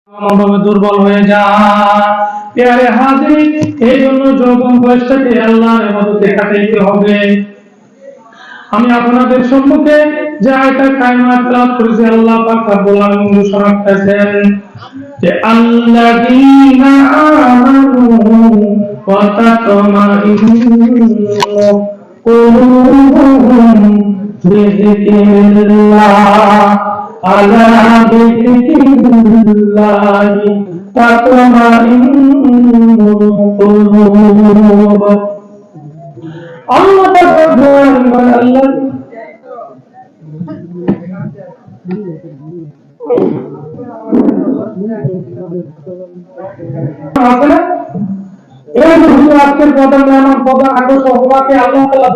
দুর্বল হয়ে যায়। প্যারে হাজির, এই জন্য যৌবন বয়সটাকে আল্লাহর ইবাদতে কাটাইতে হবে। আমি আপনাদের সম্মুখে যে আয়াতটা কারিমা তেলাওয়াত করেছি, আল্লাহ পাক রব্বুল আলামিন ঘোষণা করেছেন যে আল্লাযীনা আমানু ওয়া তাতমাইন্নু কুলুবুহুম বিযিকরিল্লাহ আলা বিযিকরিল্লাহি তাতমাইন্নুল কুলুব। আল্লাহ পাক রব্বুল আলামিন আজকের প্রধান মেহমান প্রধান আকর্ষণ হওয়াকে আল্লাহ তাআলা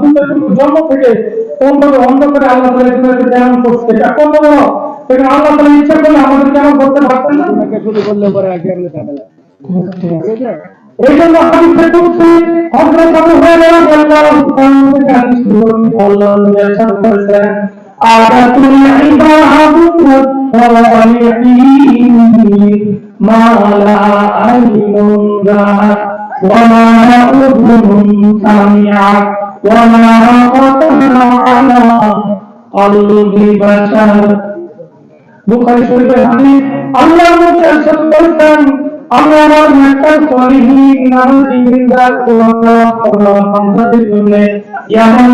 জন্ম থেকে অন্ধকারে আল্লাহ তাআলা এটাকে তেমন করছে। এটা কত বড়, এটা আল্লাহ তাআলা ইচ্ছা করলে আমাদের কেমন করতে পারতেন না? শুরু করলে পরে আগে ঝামেলা। এই জন্য হাদিসে কুদসি হযরত আবু হুরায়রা রাদিয়াল্লাহু তাআলা বলেন, আদাতুল ইবাদু ওয়ালিহিন মা লা আইনুন রাআত ওয়া মা উযুনুন সামিআত ওয়া মা খাতারা আলা কলবি বাশার। বুখারী শরীফের হাদিস। আল্লাহর নবী সাল্লাল্লাহু আলাইহি ওয়াসাল্লাম আমরা আমার মক্কার সলিহিন নামাজি বিন্দাস আমাদের জন্য এমন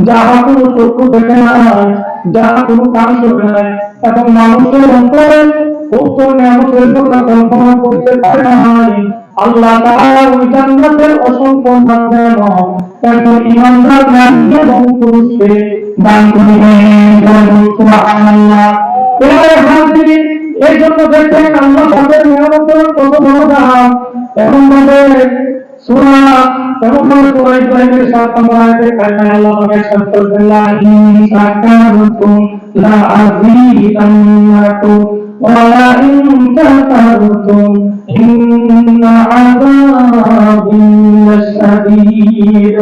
যাহা কোনো চক্ষু দেখে না, যাহা কোনো কান শোনে না, এবং মানুষের অন্তরে উক্ত নিয়ামতের কথা কল্পনা করতে পারে না। আল্লাহ তাআলা ওই জান্নাতের অসংখ্য নিয়ামত এবং ঈমানদার নারী এবং পুরুষকে দান করিবেন। সুবহানাল্লাহ। এই জন্য দেখেন আল্লাহ তাদের নিয়ামতের কত বড় দাম। এমন ভাবে সূরা ইব্রাহিমের ৭ নম্বর আয়াতে কারিমা আল্লাহ পাক ইরশাদ করেছেন, লা ইন শাকারতুম লা আযীদান্নাকুম ওয়া লা ইন কাফারতুম ইন্না আযাবি লাশাদীদ।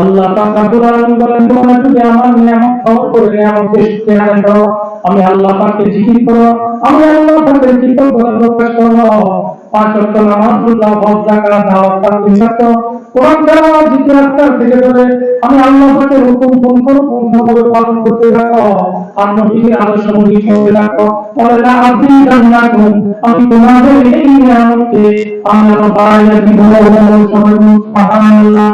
আল্লাহ পাক রব্বুল আলামিন বলেন, তোমরা যদি আমার নিয়ামত ভোগ করে নিয়ামতকে শুকরিয়া আদায় করো, আমি আল্লাহ পাককে জিকির করো, আমি আল্লাহ পাকের কৃতজ্ঞতা প্রকাশ করো, ৫ ওয়াক্ত নামাজ, রোজা, হজ, যাকাত, দাওয়াত, তাবলীগ, কোরআন তেলাওয়াত, জিকির আজকার থেকে ধরে আমি আল্লাহ পাকের হুকুম পূর্ণভাবে পালন করতে থাকো, আর নবীর আদর্শ অনুযায়ী চলতে থাকো, তাহলে লা আযীদান্নাকুম, আমি তোমাদের এই নিয়ামতকে আমি আরো বাড়াইয়া দিব। সুবহানাল্লাহ।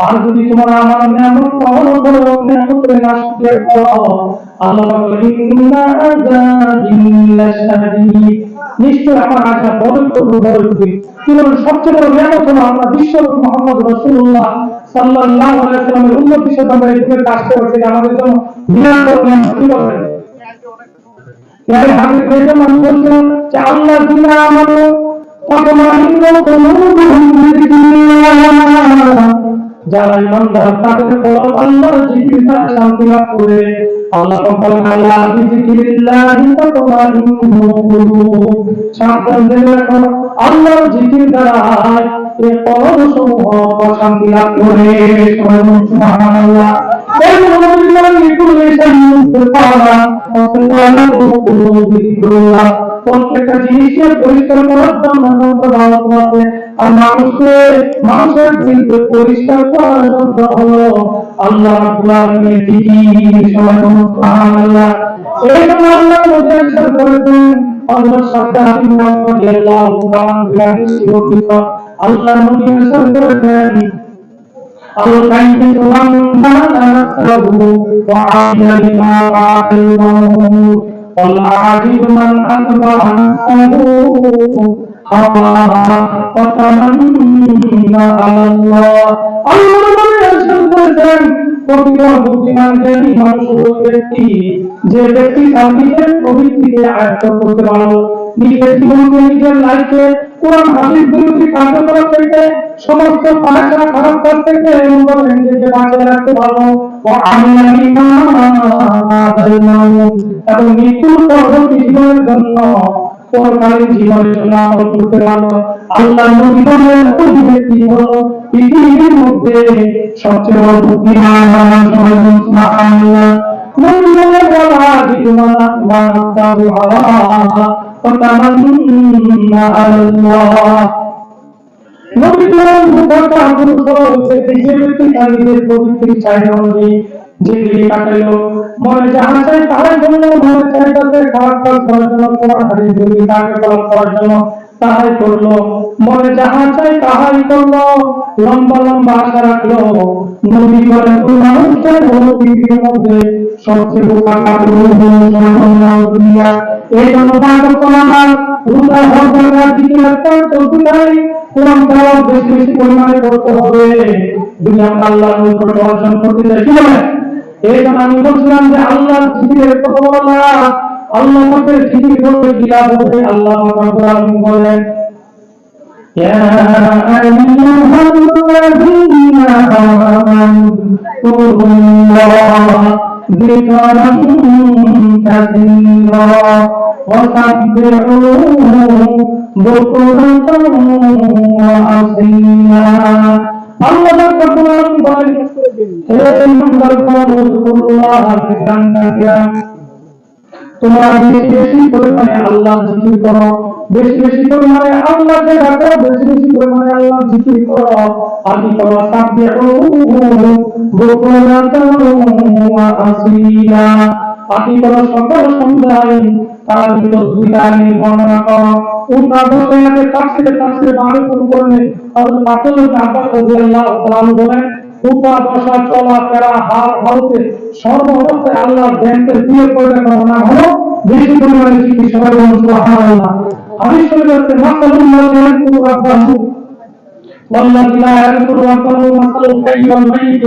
আর যদি তোমরা আমার নিয়ামত পালন করো, নিয়ামতের না শুকরিয়া করো, আল্লাহ বলেন, ইন্না আযাবি লাশাদীদ, নিশ্চয় আমার আযাব বড় কঠিন। কিন্তু সবচেয়ে বড় নিয়ামত হলো আমরা বিশ্বনবী মুহাম্মদ রাসূলুল্লাহ সাল্লাল্লাহু আলাইহি ওয়াসাল্লামের উম্মত হিসেবে আমরা এই দুনিয়াতে কাজ করছি। আমাদের জন্য বিরাট নিয়ামত কি বলেন? ইয়ারে আমি কইতে মন বলছো যে আল্লাহ যিনি আমাদের তাতমাইন্নু কুলুবুহুম বিযিকরিল্লাহ, যারা ইমানদার তাদের কলব আল্লাহর জিকির দ্বারা শান্তি লাভ করে। আল্লাহ বলেন, আল্লাহ বিযিকরিল্লাহি তাতমাইন্নুল কুলুব, শান্তি রাখো আল্লাহর জিকির দ্বারা এই কলবসমূহ শান্তি লাভ করে। সুবহানাল্লাহ। এই মুমিনরা নিকুলে শান্তি পাওয়া আল্লাহ প্রত্যেকটা জিনিসের পরিষ্কার করার জন্য আছে। আর মানুষের দিলকে পরিষ্কার করার জন্য হলো আল্লাহ রাব্বুল আলামিনের জিকির। সুবহানাল্লাহ। এই জন্য আল্লাহ মুজাহিদ করেছেন হযরত সাদ্দাত ইবনে রাদিয়াল্লাহু তাআলা আল্লাহ নবী সাল্লাল্লাহু আলাইহি ওয়াসাল্লাম আল-কাইয়িম ওয়া আ'লামা আ'লামু والعاجز من أتبع نفسه هواها وتمنى على الله। যে ব্যক্তি নিজের প্রবৃত্তিকে আয়ত্ত করতে পারো, নিজের জীবনকে নিজের লাইফে কোরআন হাদিস বিরোধী কার্যকলাপ থেকে সমস্ত খারাপ কাজ থেকে নিজেকে বাঁচিয়ে রাখতে পারো, এবং মৃত্যুর পরবর্তী জীবনের জন্য পরকালীন জীবনের জন্য আমল করতে পারো। আল্লাহ নবী বলেন, ওই ব্যক্তি হলো পৃথিবীর মধ্যে সবচেয়ে বড় বুদ্ধিমান। সুবহানাল্লাহ। নবী বলেন ওয়ালা জিতুমানা ওয়াতাবু হাওয়া ওয়াতামান্না আল্লাহ। নবী বলেন মুতাকা যে ব্যক্তি তার নিজের পবিত্র চাহিদা অনুযায়ী জিন্দগি কাটাইলো, মনে যাহা চাই তাহাই করলো, মনে চাই তাতে খারাপ কাজ করার জন্য, তোমার হারিয়ে জিন্দগি কার্যকলাপ করার জন্য তাহাই করলো, মনে যাহা চাই তাহাই করলো, লম্বা লম্বা আশা রাখলো। নবী বলেন ওই মানুষটাই হলো পৃথিবীর মধ্যে সবচেয়ে বোকা কাপুরুষ দুনিয়া। এই জন্য আমার রোজা হজ জাকাত জিকির আজকার চলতে নাই, কোরআন তেলাওয়াত বেশি বেশি পরিমাণে করতে হবে, দুনিয়া আল্লাহর নৈকট্য অর্জন করতে চাই। কি বলেন? এই জন্য আমি বলছিলাম যে আল্লাহর জিকিরের কথা বলা, আল্লাহ পাকের জিকির করতে কি লাভ হবে? আল্লাহ পাক বলেন يا أيها الذين آمنوا اذكروا الله ذكرا كثيرا وسبحوه بكرة وأصيلا। আল্লাহ তাআলা বলেন হে ইমানদারগণ উযকুরুল্লাহ যিকরান কাসীরা, তোমরা বেশি বেশি পরিমাণে আল্লাহ জিকির করো, বেশি বেশি পরিমাণে আল্লাহকে ডাকো, বেশি বেশি পরিমাণে আল্লাহ জিকির করো। আর কি করো? সাব্বিহুহু বুকরাতান ওয়া আসীলা। আকি করো সকল সন্ধ্যায় তার ভিতর দুইটাকে বর্ণনা করো। উল্টা বসে তাফসীরে বারে করলে আর মাত্র আব্বাস রাদিয়াল্লাহু তাআলা বলেন উঠা বসা চলা ফেরা হার হলতে সর্ব অবস্থায় আল্লাহর ধ্যানকে দিয়ে পড়ে না হলো বেশি পরিমাণে জিকির। সবাই বলুন সুবহানাল্লাহ। হাদিস শরীফে মাসালুল্লাহ ইয়াকুরু রাব্বাহু ওয়াল্লাযী লা ইয়াকুরু রাব্বাহু মাসালুল হাইয়্যিল মাইয়িত।